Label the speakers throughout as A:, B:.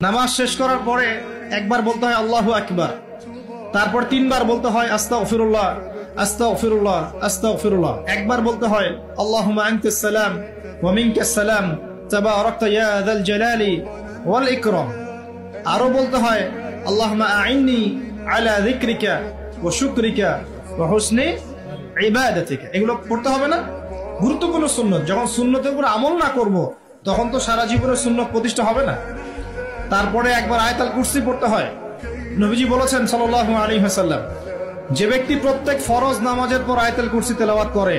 A: নামাজ শেষ করার পরে একবার বলতে হয় আল্লাহু আকবার, তারপর তিনবার বলতে হয় আস্তাগফিরুল্লাহ আস্তাগফিরুল্লাহ আস্তাগফিরুল্লাহ। একবার বলতে হয় আল্লাহুম্মা আনতাস সালাম ওয়া মিনকাস সালাম তাবারাকতা ইয়া যাল জালালি ওয়াল ইকরাম। আরো বলতে হয় আল্লাহুম্মা আইন্নি আলা যিকরিকা ওয়া শুকরিকা ওয়া হুসনি ইবাদাতিকা। এগুলো পড়তে হবে না? গুরুত্বপূর্ণ সুন্নত। যখন সুন্নতের উপর আমল না করব তখন তো সারা জীবনের সুন্নত প্রতিষ্ঠা হবে না। তারপরে একবার আয়াতুল কুরসি পড়তে হয়। নবীজি বলেছেন সাল্লাল্লাহু আলাইহি ওয়াসাল্লাম, যে ব্যক্তি প্রত্যেক ফরজ নামাজের পর আয়াতুল কুরসি তেলাওয়াত করে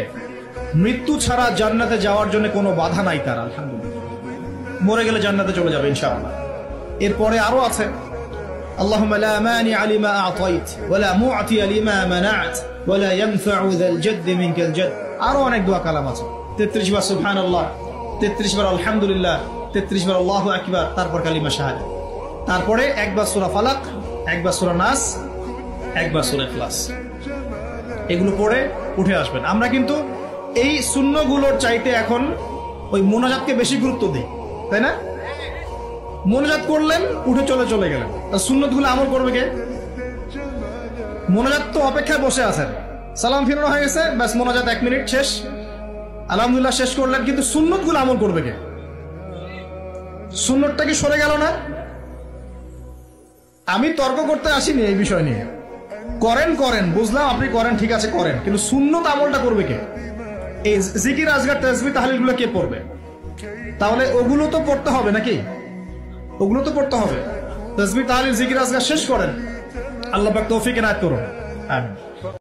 A: মৃত্যু ছাড়া জান্নাতে যাওয়ার জন্য কোনো বাধা নাই তার। আলহামদুলিল্লাহ, মরে গেলে জান্নাতে চলে যাবে ইনশাআল্লাহ। এরপরে আরো আছে আল্লাহুম্মা লা মানিআ লিমা আ'তাইত ওয়া লা মু'তিয়া লিমা মানা'ত ওয়া লা ইয়ানফা'ু যাল জাদ্দি মিনকাল জাদ। আরো অনেক দোয়া কালাম আছে। 33 বার সুবহানাল্লাহ, 33 বার আলহামদুলিল্লাহ, 33 বার আল্লাহু আকবার, তারপর কালিমা শাহাদাত। তারপরে একবার সূরা ফালাক, একবার সূরা নাস, একবার সূরা ইখলাস। এগুলো পড়ে উঠে আসবেন। আমরা কিন্তু এই সুন্নগুলোর চাইতে এখন ওই মোনাজাতকে বেশি গুরুত্ব দিই, তাই না? মোনাজাত করলেন, উঠে চলে গেলেন। আর সুন্নতগুলো আমল করবে কে? মোনাজাত তো অপেক্ষায় বসে আছেন, সালাম ফিরানো হয়ে গেছে, ব্যাস মোনাজাত 1 মিনিট শেষ, আলহামদুলিল্লাহ শেষ করলেন, কিন্তু সুন্নতগুলো আমল করবে কে? সুন্নতটা কি সরে গেল না? আমি তর্ক করতে আসিনি এই বিষয় নিয়ে। করেন বুঝলাম, আপনি করেন, ঠিক আছে করেন, কিন্তু সুন্নত আমলটা করবে কে? এই জিকির আজগার তাসবিহ তাহলিলগুলো কে পড়বে? তাহলে ওগুলো তো পড়তে হবে নাকি? ওগুলো তো পড়তে হবে। তাসবিহ তাহলিল জিকির আজগার শেষ করেন। আল্লাহ পাক তৌফিক এনায়েত করুন। আমিন।